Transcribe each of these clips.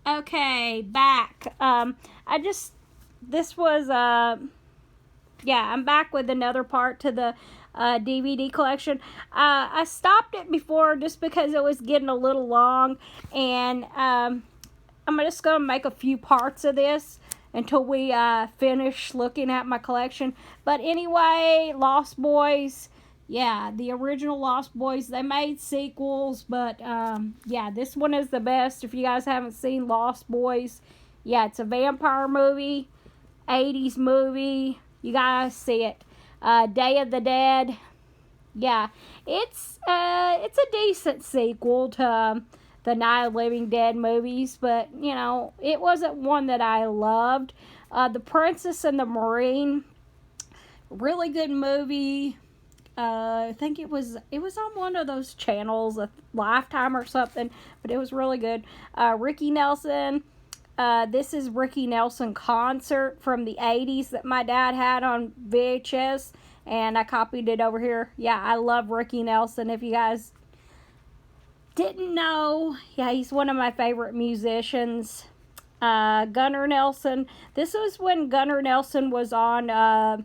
Okay, back. This was, I'm back with another part to the DVD collection. I stopped it before just because it was getting a little long, and I'm just going to make a few parts of this until we finish looking at my collection. But anyway, Lost Boys. Yeah, the original Lost Boys. They made sequels, but this one is the best. If you guys haven't seen Lost Boys, yeah, it's a vampire movie, 80s movie. You guys see it. Day of the Dead. Yeah, it's a decent sequel to the Night of the Living Dead movies, but it wasn't one that I loved. The Princess and the Marine. Really good movie. I think it was on one of those channels, a Lifetime or something, but it was really good. Ricky Nelson. This is Ricky Nelson concert from the 80s that my dad had on VHS, and I copied it over here. Yeah, I love Ricky Nelson. If you guys didn't know, yeah, he's one of my favorite musicians. Gunnar Nelson. This was when Gunnar Nelson was on...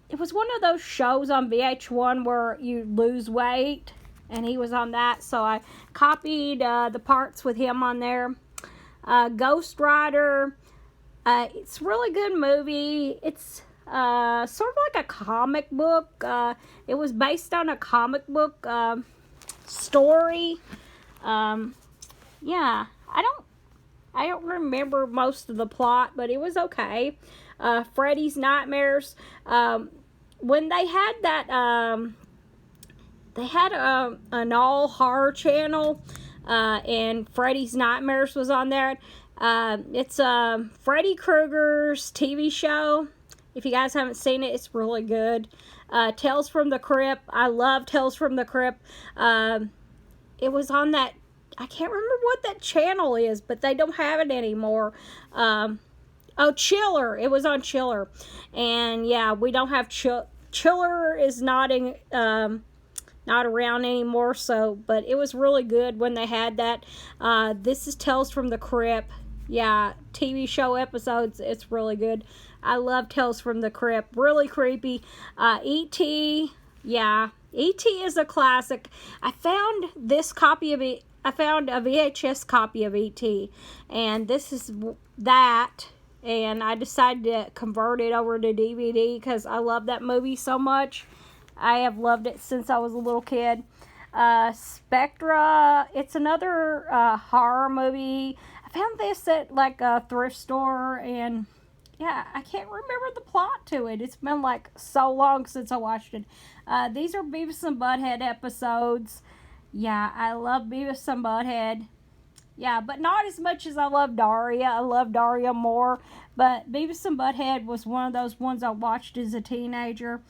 it was one of those shows on VH1 where you lose weight, and he was on that, so I copied the parts with him on there. Ghost Rider. It's a really good movie. It's sort of like a comic book. It was based on a comic book story. I don't remember most of the plot, but it was okay. Freddy's Nightmares. When they had that, they had an all horror channel, and Freddy's Nightmares was on there. It's Freddy Krueger's TV show. If you guys haven't seen it, it's really good. Tales from the Crypt. I love Tales from the Crypt. It was on that, I can't remember what that channel is, but they don't have it anymore. Chiller. It was on Chiller. And yeah, we don't have Chiller is not around anymore, but it was really good when they had that. This is Tales from the Crypt. Yeah, TV show episodes. It's really good. I love Tales from the Crypt. Really creepy. E.T. Yeah, E.T. is a classic. I found this copy of it. I found a VHS copy of E.T. and this is that. And I decided to convert it over to DVD because I love that movie so much. I have loved it since I was a little kid. Spectra. It's another horror movie. I found this at like a thrift store, and yeah, I can't remember the plot to it. It's been like so long since I watched it. These are Beavis and Butthead episodes. Yeah, I love Beavis and Butthead. Yeah, but not as much as I love Daria. I love Daria more. But Beavis and Butthead was one of those ones I watched as a teenager.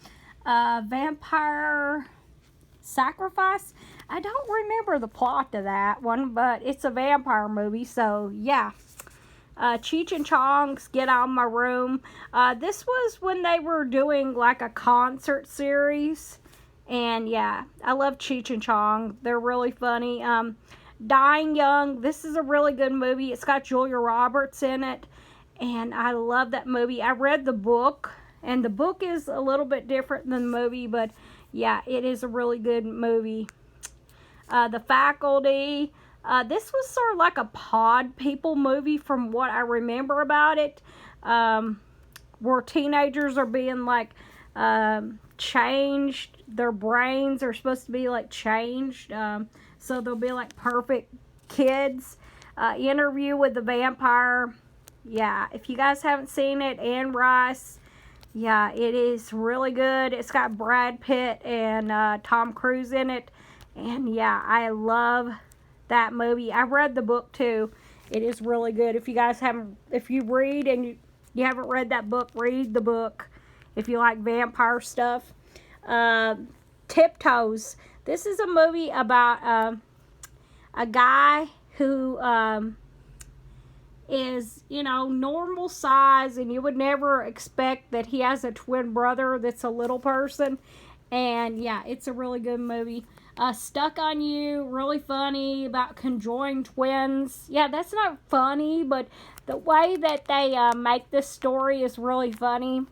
Vampire Sacrifice. I don't remember the plot to that one, but it's a vampire movie, so yeah. Cheech and Chong's Get Out of My Room. This was when they were doing like a concert series. And yeah, I love Cheech and Chong. They're really funny. Dying Young. This is a really good movie. It's got Julia Roberts in it, and I love that movie. I read the book, and the book is a little bit different than the movie, but yeah, it is a really good movie. The Faculty. This was sort of like a Pod People movie from what I remember about it, where teenagers are being like changed. Their brains are supposed to be like changed. So they'll be like perfect kids. Interview with the Vampire. Yeah, if you guys haven't seen it, Anne Rice. Yeah, it is really good. It's got Brad Pitt and Tom Cruise in it. And yeah, I love that movie. I read the book too. It is really good. If you guys haven't, if you read and you haven't read that book, read the book. If you like vampire stuff. Tiptoes. This is a movie about a guy who is, normal size, and you would never expect that he has a twin brother that's a little person. And yeah, it's a really good movie. Stuck on You, really funny, about conjoined twins. Yeah, that's not funny, but the way that they make this story is really funny.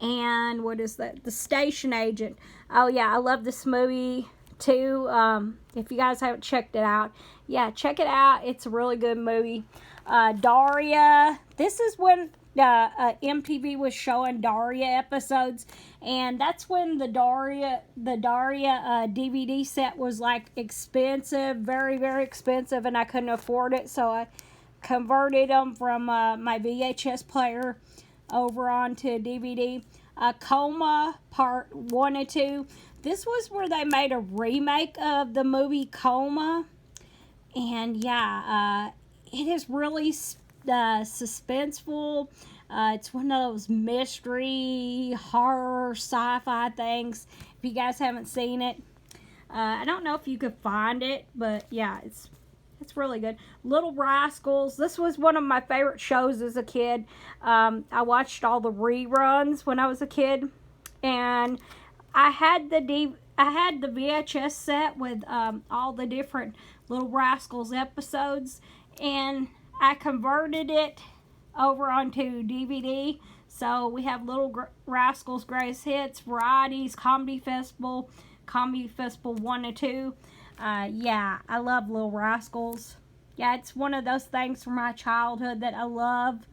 And what is that? The Station Agent. Oh yeah, I love this movie too. If you guys haven't checked it out, yeah, check it out. It's a really good movie. Daria. This is when MTV was showing Daria episodes, and that's when the Daria DVD set was like expensive, very very expensive, and I couldn't afford it, so I converted them from my VHS player over onto DVD. Coma Part 1 and 2. This was where they made a remake of the movie Coma, and yeah, it is really suspenseful. It's one of those mystery, horror, sci-fi things. If you guys haven't seen it, I don't know if you could find it, but yeah, it's really good. Little Rascals. This was one of my favorite shows as a kid. I watched all the reruns when I was a kid, and I had the VHS set with all the different Little Rascals episodes, and I converted it over onto DVD. So we have Little Rascals Greatest Hits, Varieties, Comedy Festival 1 and 2. Yeah, I love Little Rascals. Yeah, it's one of those things from my childhood that I love.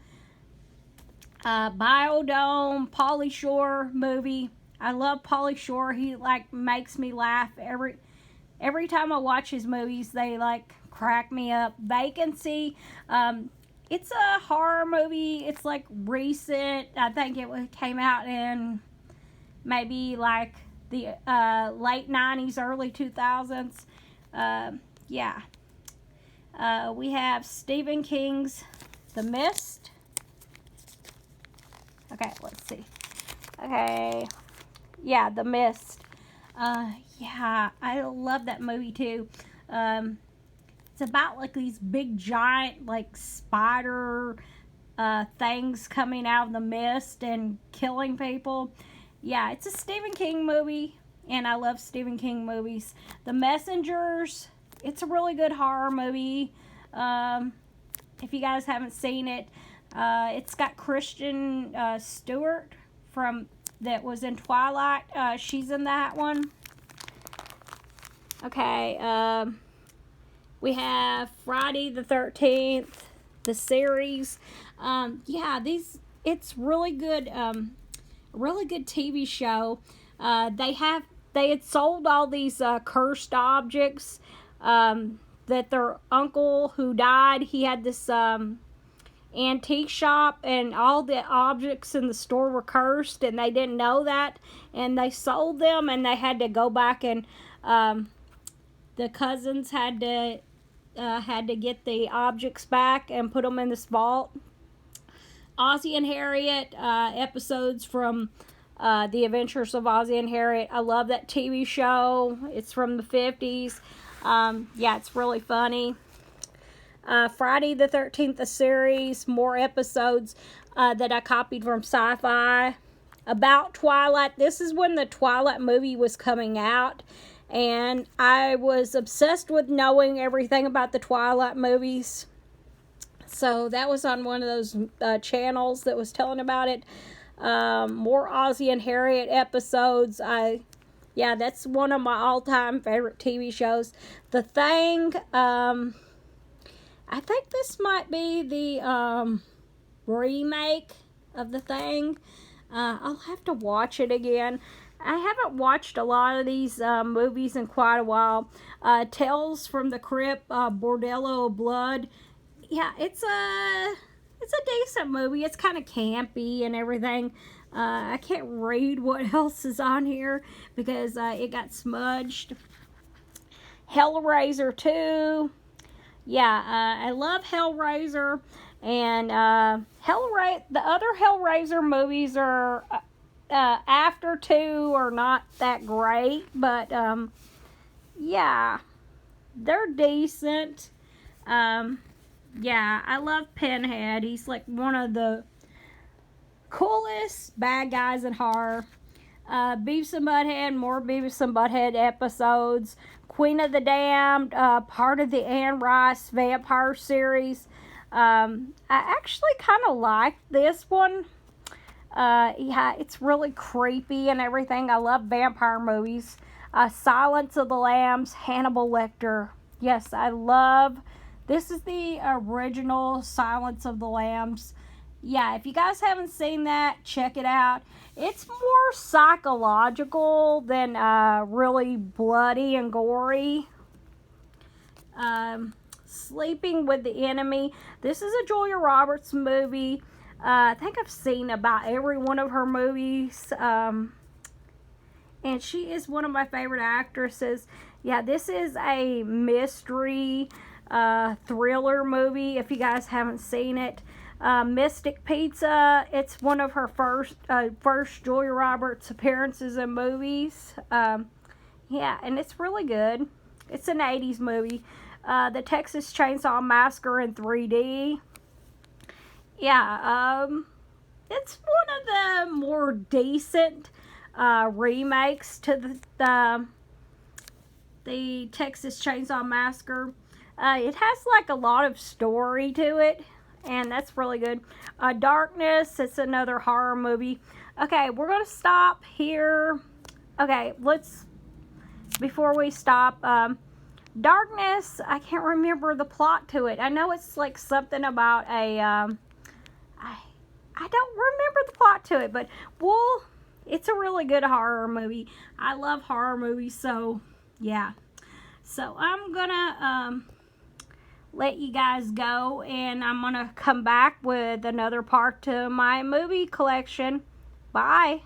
Biodome, Pauly Shore movie. I love Pauly Shore. He like makes me laugh every time I watch his movies. They like crack me up. Vacancy. It's a horror movie. It's like recent. I think it came out in maybe like the late 90s, early 2000s. Yeah. We have Stephen King's The Mist. Okay, let's see. Okay. Yeah, The Mist. Yeah, I love that movie too. It's about like these big giant like spider things coming out of the mist and killing people. Yeah, it's a Stephen King movie, and I love Stephen King movies. The Messengers. It's a really good horror movie. If you guys haven't seen it, it's got Kristen Stewart that was in Twilight. She's in that one. Okay, we have Friday the 13th, the series. Yeah, it's really good. Really good TV show. They had sold all these cursed objects. That their uncle who died, he had this antique shop, and all the objects in the store were cursed, and they didn't know that, and they sold them, and they had to go back, and the cousins had to get the objects back and put them in this vault. Ozzie and Harriet episodes from The Adventures of Ozzie and Harriet. I love that TV show. It's from the 50s. Yeah, it's really funny. Friday the 13th, a series, more episodes that I copied from Sci-Fi. About Twilight. This is when the Twilight movie was coming out, and I was obsessed with knowing everything about the Twilight movies. So that was on one of those channels that was telling about it. More Ozzie and Harriet episodes. Yeah, that's one of my all-time favorite TV shows. The Thing. I think this might be the remake of The Thing. I'll have to watch it again. I haven't watched a lot of these movies in quite a while. Tales from the Crypt, Bordello of Blood. Yeah, it's a decent movie. It's kind of campy and everything. I can't read what else is on here because it got smudged. Hellraiser 2. Yeah, I love Hellraiser. And the other Hellraiser movies are after 2 are not that great, but yeah, they're decent. Yeah, I love Pinhead. He's like one of the coolest bad guys in horror. Beavis and Butthead, more Beavis and Butthead episodes. Queen of the Damned, part of the Anne Rice vampire series. I actually kind of like this one. Yeah, it's really creepy and everything. I love vampire movies. Silence of the Lambs, Hannibal Lecter. Yes, I love. This is the original Silence of the Lambs. Yeah, if you guys haven't seen that, check it out. It's more psychological than really bloody and gory. Sleeping with the Enemy. This is a Julia Roberts movie. I think I've seen about every one of her movies. And she is one of my favorite actresses. Yeah, this is a mystery thriller movie, if you guys haven't seen it. Mystic Pizza, it's one of her first Julia Roberts appearances in movies. Yeah, and it's really good. It's an 80s movie. The Texas Chainsaw Massacre in 3D. Yeah, it's one of the more decent remakes to the Texas Chainsaw Massacre. It has like a lot of story to it, and that's really good. Darkness, it's another horror movie. Okay, we're gonna stop here. Okay, before we stop, Darkness, I can't remember the plot to it. I know it's like something about a, I don't remember the plot to it, but it's a really good horror movie. I love horror movies, so yeah. So I'm gonna let you guys go, and I'm gonna come back with another part to my movie collection. Bye.